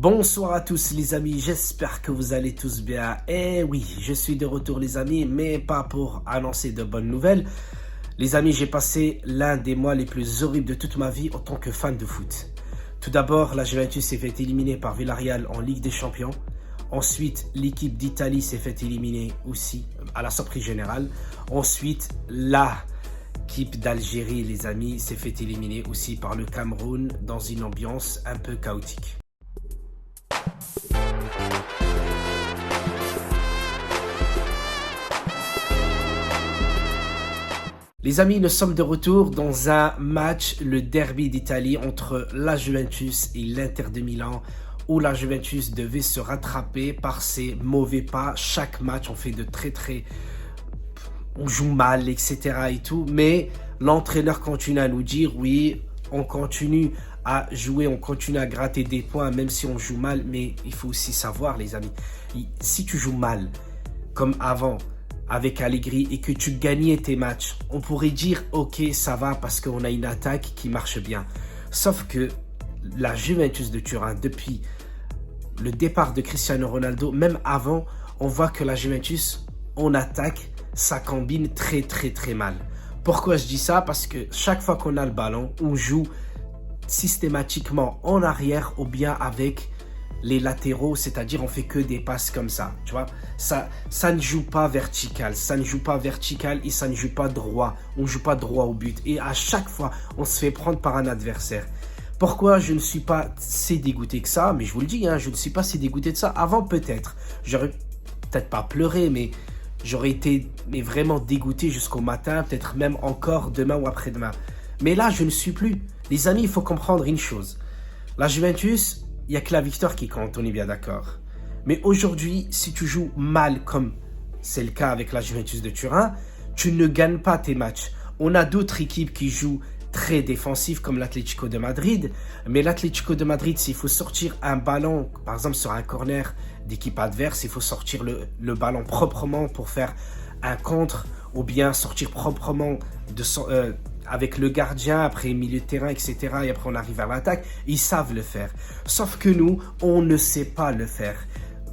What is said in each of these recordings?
Bonsoir à tous les amis, j'espère que vous allez tous bien. Eh oui, je suis de retour les amis, mais pas pour annoncer de bonnes nouvelles. Les amis, j'ai passé l'un des mois les plus horribles de toute ma vie en tant que fan de foot. Tout d'abord, la Juventus s'est fait éliminer par Villarreal en Ligue des Champions. Ensuite, l'équipe d'Italie s'est fait éliminer aussi à la surprise générale. Ensuite, l'équipe d'Algérie, les amis, s'est fait éliminer aussi par le Cameroun dans une ambiance un peu chaotique. Les amis, nous sommes de retour dans un match, le derby d'Italie entre la Juventus et l'Inter de Milan, où la Juventus devait se rattraper par ses mauvais pas. Chaque match, on fait on joue mal, etc. et tout, mais l'entraîneur continue à nous dire, oui, on continue à jouer, on continue à gratter des points, même si on joue mal, mais il faut aussi savoir, les amis, si tu joues mal, comme avant, avec Allegri et que tu gagnais tes matchs, on pourrait dire ok ça va parce qu'on a une attaque qui marche bien. Sauf que la Juventus de Turin, depuis le départ de Cristiano Ronaldo, même avant, on voit que la Juventus, en attaque, ça combine très mal. Pourquoi je dis ça? Parce que chaque fois qu'on a le ballon, on joue systématiquement en arrière ou bien avec les latéraux, c'est-à-dire on fait que des passes comme ça, tu vois. Ça ne joue pas vertical, ça ne joue pas vertical et ça ne joue pas droit. On ne joue pas droit au but et à chaque fois, on se fait prendre par un adversaire. Pourquoi je ne suis pas si dégoûté que ça? Mais je vous le dis, je ne suis pas si dégoûté de ça. Avant peut-être, j'aurais peut-être pas pleuré, mais j'aurais été vraiment dégoûté jusqu'au matin, peut-être même encore demain ou après-demain. Mais là, je ne suis plus. Les amis, il faut comprendre une chose. La Juventus, il n'y a que la victoire qui compte, on est bien d'accord. Mais aujourd'hui, si tu joues mal comme c'est le cas avec la Juventus de Turin, tu ne gagnes pas tes matchs. On a d'autres équipes qui jouent très défensif comme l'Atlético de Madrid. Mais l'Atlético de Madrid, s'il faut sortir un ballon, par exemple sur un corner d'équipe adverse, il faut sortir le ballon proprement pour faire un contre ou bien sortir proprement avec le gardien, après milieu de terrain, etc. Et après on arrive à l'attaque, ils savent le faire. Sauf que nous, on ne sait pas le faire.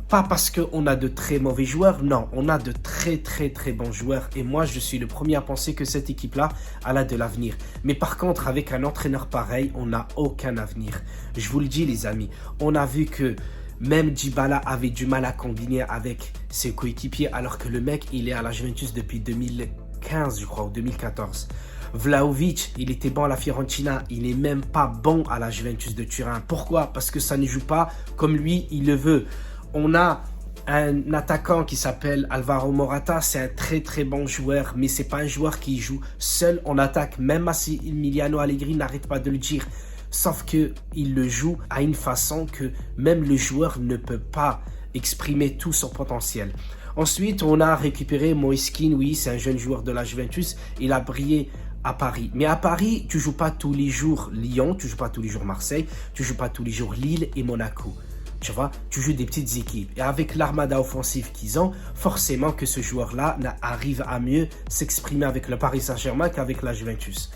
Pas parce qu'on a de très mauvais joueurs, non, on a de très bons joueurs. Et moi, je suis le premier à penser que cette équipe-là, elle a de l'avenir. Mais par contre, avec un entraîneur pareil, on n'a aucun avenir. Je vous le dis les amis, on a vu que même Dybala avait du mal à combiner avec ses coéquipiers, alors que le mec, il est à la Juventus depuis 2015, je crois, ou 2014. Vlahovic, il était bon à la Fiorentina, il n'est même pas bon à la Juventus de Turin. Pourquoi? Parce que ça ne joue pas comme lui, il le veut. On a un attaquant qui s'appelle Alvaro Morata, c'est un très bon joueur, mais c'est pas un joueur qui joue seul en attaque. Même Massimiliano Allegri n'arrête pas de le dire. Sauf qu'il le joue à une façon que même le joueur ne peut pas exprimer tout son potentiel. Ensuite, on a récupéré Moise Kean, oui, c'est un jeune joueur de la Juventus, il a brillé à Paris. Mais à Paris, tu joues pas tous les jours Lyon, tu joues pas tous les jours Marseille, tu joues pas tous les jours Lille et Monaco. Tu vois, tu joues des petites équipes. Et avec l'armada offensive qu'ils ont, forcément que ce joueur-là arrive à mieux s'exprimer avec le Paris Saint-Germain qu'avec la Juventus.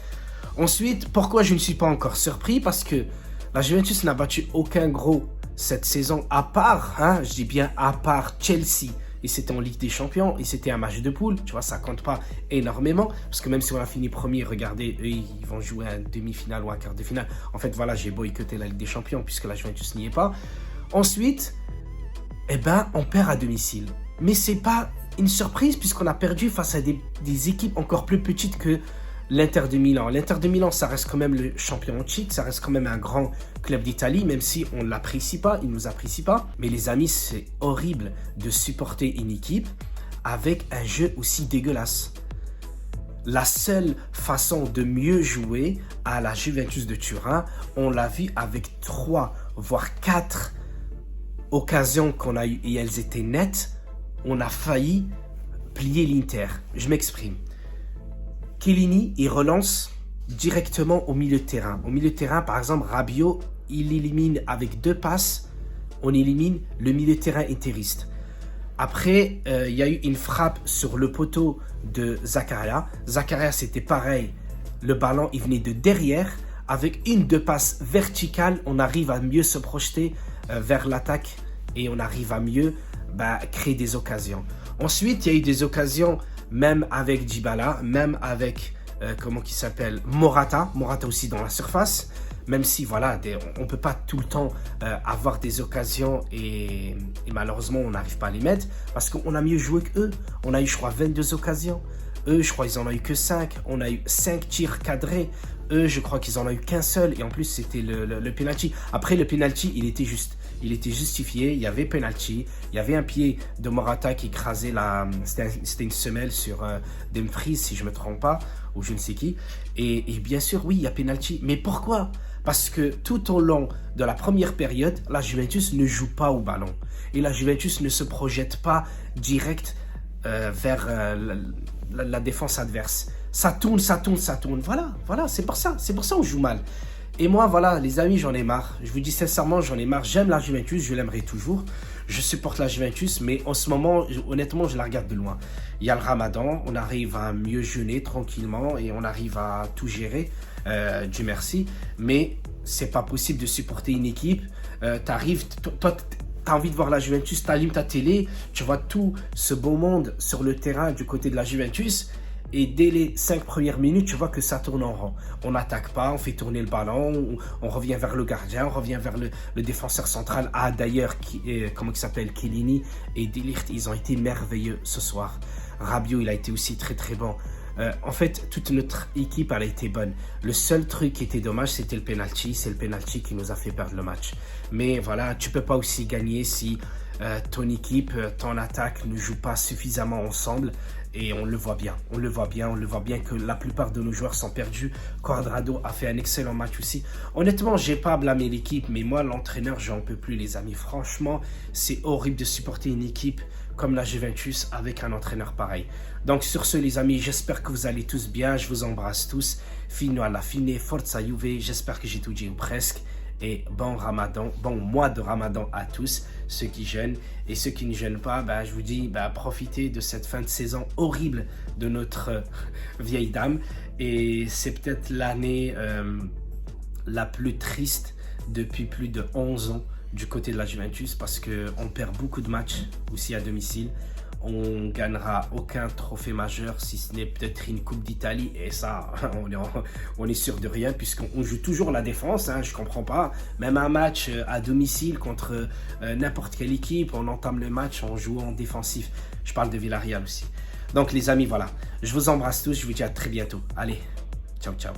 Ensuite, pourquoi je ne suis pas encore surpris? Parce que la Juventus n'a battu aucun gros cette saison, à part, je dis bien à part Chelsea. Et c'était en Ligue des Champions, et c'était un match de poule, tu vois, ça compte pas énormément, parce que même si on a fini premier, regardez, eux, ils vont jouer un demi-finale ou un quart de finale. En fait, voilà, j'ai boycotté la Ligue des Champions, puisque la Juventus n'y est pas. Ensuite, on perd à domicile. Mais c'est pas une surprise, puisqu'on a perdu face à des équipes encore plus petites que l'Inter de Milan. L'Inter de Milan, ça reste quand même le champion en titre, ça reste quand même un grand club d'Italie, même si on ne l'apprécie pas, il ne nous apprécie pas. Mais les amis, c'est horrible de supporter une équipe avec un jeu aussi dégueulasse. La seule façon de mieux jouer à la Juventus de Turin, on l'a vu avec 3, voire 4 occasions qu'on a eues et elles étaient nettes, on a failli plier l'Inter. Je m'exprime. Chiellini, il relance directement au milieu de terrain. Au milieu de terrain, par exemple, Rabiot, il élimine avec 2 passes, on élimine le milieu de terrain interiste. Après, il y a eu une frappe sur le poteau de Zakaria. Zakaria, c'était pareil. Le ballon, il venait de derrière. Avec 1-2 passes verticales, on arrive à mieux se projeter vers l'attaque et on arrive à mieux créer des occasions. Ensuite, il y a eu des occasions même avec Dybala, même avec Morata aussi dans la surface. Même si, voilà, on ne peut pas tout le temps avoir des occasions et malheureusement, on n'arrive pas à les mettre parce qu'on a mieux joué qu'eux. On a eu, je crois, 22 occasions. Eux, je crois qu'ils en ont eu que 5. On a eu 5 tirs cadrés. Eux, je crois qu'ils en ont eu qu'un seul. Et en plus, c'était le penalty. Après, le penalty, il était juste. Il était justifié. Il y avait penalty. Il y avait un pied de Morata qui écrasait C'était une semelle sur Dumfries, si je ne me trompe pas, ou je ne sais qui. Et bien sûr, oui, il y a penalty. Mais pourquoi ? Parce que tout au long de la première période, la Juventus ne joue pas au ballon. Et la Juventus ne se projette pas direct vers la défense adverse. Ça tourne. Voilà, c'est pour ça on joue mal. Et moi, voilà, les amis, j'en ai marre. Je vous dis sincèrement, j'en ai marre. J'aime la Juventus, je l'aimerai toujours. Je supporte la Juventus, mais en ce moment, honnêtement, je la regarde de loin. Il y a le Ramadan, on arrive à mieux jeûner tranquillement et on arrive à tout gérer. Dieu merci, mais c'est pas possible de supporter une équipe. T'arrives, toi, t'as envie de voir la Juventus, t'allumes ta télé, tu vois tout ce beau monde sur le terrain du côté de la Juventus, et dès les 5 premières minutes, tu vois que ça tourne en rond. On n'attaque pas, on fait tourner le ballon, on revient vers le gardien, on revient vers le défenseur central. Ah, d'ailleurs, Chiellini et De Ligt, ils ont été merveilleux ce soir. Rabiot, il a été aussi très très bon. En fait, toute notre équipe, elle a été bonne. Le seul truc qui était dommage, c'était le penalty. C'est le penalty qui nous a fait perdre le match. Mais voilà, tu peux pas aussi gagner si ton équipe, ton attaque ne joue pas suffisamment ensemble. Et on le voit bien. On le voit bien que la plupart de nos joueurs sont perdus. Cuadrado a fait un excellent match aussi. Honnêtement, j'ai pas blâmé l'équipe, mais moi, l'entraîneur, j'en peux plus, les amis. Franchement, c'est horrible de supporter une équipe comme la Juventus avec un entraîneur pareil. Donc sur ce, les amis, j'espère que vous allez tous bien. Je vous embrasse tous. Fino alla fine, forza Juve. J'espère que j'ai tout dit ou presque. Et bon Ramadan, bon mois de Ramadan à tous, ceux qui jeûnent et ceux qui ne jeûnent pas. Je vous dis, profitez de cette fin de saison horrible de notre vieille dame. Et c'est peut-être l'année la plus triste depuis plus de 11 ans du côté de la Juventus parce qu'on perd beaucoup de matchs aussi à domicile. On gagnera aucun trophée majeur si ce n'est peut-être une Coupe d'Italie et ça, on est sûr de rien puisqu'on joue toujours la défense, je comprends pas. Même un match à domicile contre n'importe quelle équipe, on entame le match en jouant défensif. Je parle de Villarreal aussi. Donc les amis, voilà, je vous embrasse tous, je vous dis à très bientôt. Allez, ciao ciao.